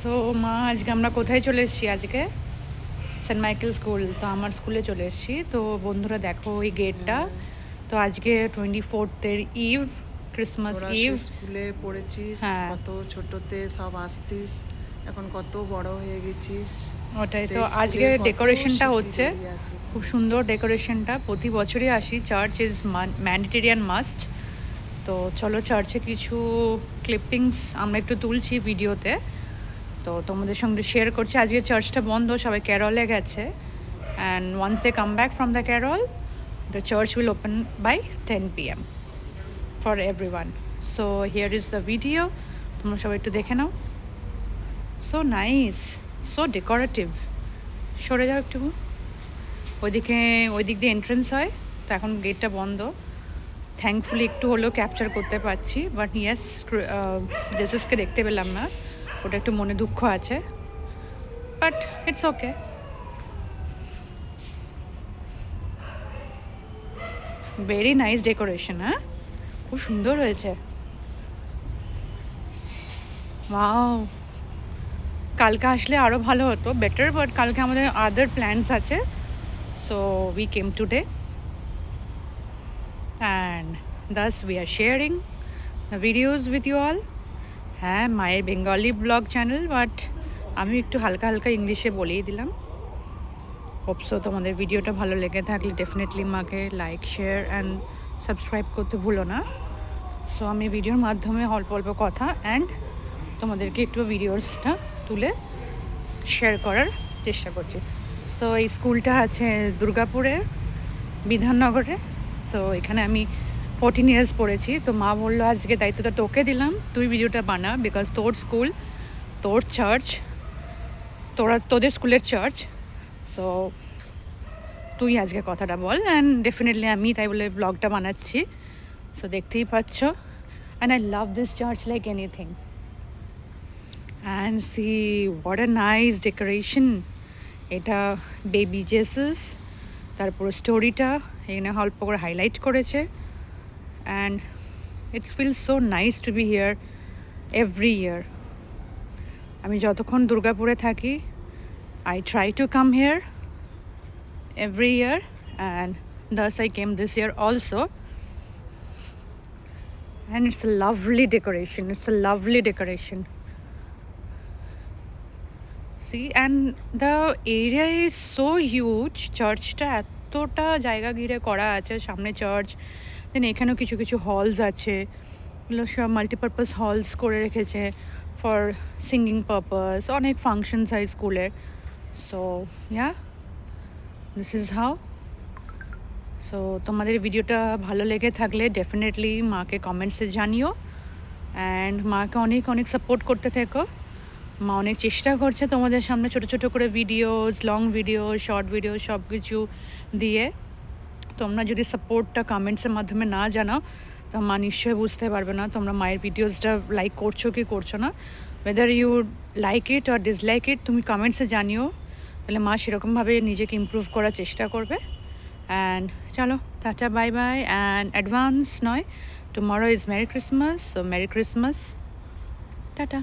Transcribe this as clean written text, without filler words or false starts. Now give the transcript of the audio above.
So মা আজকে আমরা কোথায় চলে এসেছি? আজকে সেন্ট মাইকেল স্কুল। তো আমার স্কুলে চলে এসেছি। তো বন্ধুরা দেখো ওই গেটটা। তো আজকে 24th ইভ, ক্রিসমাস তোরা ইভ। সে স্কুলে পড়েছিস, হ্যাঁ কত ছোটতে সব আসতিস, এখন কত বড় হয়ে গেছিস। ওটাই তো। সেই আজকে স্কুলের কত ডেকোরেশনটা স্মৃতি হচ্ছে জড়িয়ে আছে। খুব সুন্দর ডেকোরেশনটা। প্রতি বছরই আসি, church is mandatory and must. তো চলো চার্চে কিছু ক্লিপিংস আমরা একটু তুলছি ভিডিওতে, তো তোমাদের সঙ্গে শেয়ার করছি। আজকে চার্চটা বন্ধ, সবাই ক্যারলে গেছে। And once they come back from the carol, the church will open by 10 PM for everyone. So here is the video, তোমরা সবাই একটু দেখে নাও। So nice, so decorative. সরে যাও একটু, ওইদিকে ওই দিক দিয়ে এন্ট্রেন্স হয়, তো এখন গেটটা বন্ধ। থ্যাঙ্কফুলি একটু হলেও ক্যাপচার করতে পারছি, বাট ইয়েস জেসাসকে দেখতে পেলাম না, ওটা একটু মনে দুঃখ আছে, but it's okay. Very nice decoration. হ্যাঁ, খুব সুন্দর হয়েছে। ওয়াও, কালকে আসলে আরও ভালো হতো, বেটার, বাট কালকে আমাদের আদার প্ল্যানস আছে। So we came today and thus we are sharing the videos with you all. হ্যাঁ, মায়ের বেঙ্গলি ব্লগ চ্যানেল, বাট আমি একটু হালকা হালকা ইংলিশে বলেই দিলাম। হোপসো তোমাদের ভিডিওটা ভালো লেগে থাকলে ডেফিনেটলি মাকে লাইক, শেয়ার অ্যান্ড সাবস্ক্রাইব করতে ভুলো না। সো আমি ভিডিওর মাধ্যমে অল্প অল্প কথা অ্যান্ড তোমাদেরকে একটু ভিডিওসটা তুলে শেয়ার করার চেষ্টা করছি। সো এই স্কুলটা আছে দুর্গাপুরে, বিধাননগরে। সো এখানে আমি 14 ইয়ার্স পড়েছি। তো মা বললো আজকে দায়িত্বটা তোকে দিলাম, তুই ভিডিওটা বানা, বিকজ তোর স্কুল, তোর চার্চ, তোদের স্কুলের চার্চ। সো তুই আজকে কথাটা বল। অ্যান্ড ডেফিনেটলি আমি তাই বলে ব্লগটা বানাচ্ছি। সো দেখতেই পাচ্ছ, and I love this church like anything. And see what a nice decoration. এটা বেবি জেসাস, তারপর স্টোরিটা এখানে অল্প করে হাইলাইট করেছে। And it's feel so nice to be here every year. আমি যতক্ষণ দুর্গাপুরে থাকি, I try to come here every year, and thus I came this year also. And it's a lovely decoration, it's a lovely decoration. See, and the area is so huge. চার্চটা এতটা জায়গা ঘিরে করা আছে, সামনে চার্চ, দেন এখানেও কিছু কিছু halls আছে, এগুলো সব মাল্টিপারপাস হলস করে রেখেছে ফর সিঙ্গিং পারপাস, অনেক ফাংশনস হয় স্কুলের। So yeah, this is how. So তোমাদের ভিডিওটা ভালো লেগে থাকলে ডেফিনেটলি মাকে কমেন্টসে জানিও, অ্যান্ড মাকে অনেক অনেক সাপোর্ট করতে থেকো। মা অনেক চেষ্টা করছে তোমাদের সামনে ছোটো ছোটো করে videos, long video, short video সব কিছু দিয়ে। তোমরা যদি সাপোর্টটা কমেন্টসের মাধ্যমে না জানাও, তো মা নিশ্চয়ই বুঝতে পারবে না তোমরা মায়ের ভিডিওসটা লাইক করছো কি করছো না। Whether you like it or dislike it, তুমি কমেন্টসে জানিও, তাহলে মা সেরকমভাবে নিজেকে ইমপ্রুভ করার চেষ্টা করবে। অ্যান্ড চলো tata, bye bye, and advance নয়, tomorrow is merry Christmas, so merry Christmas, tata.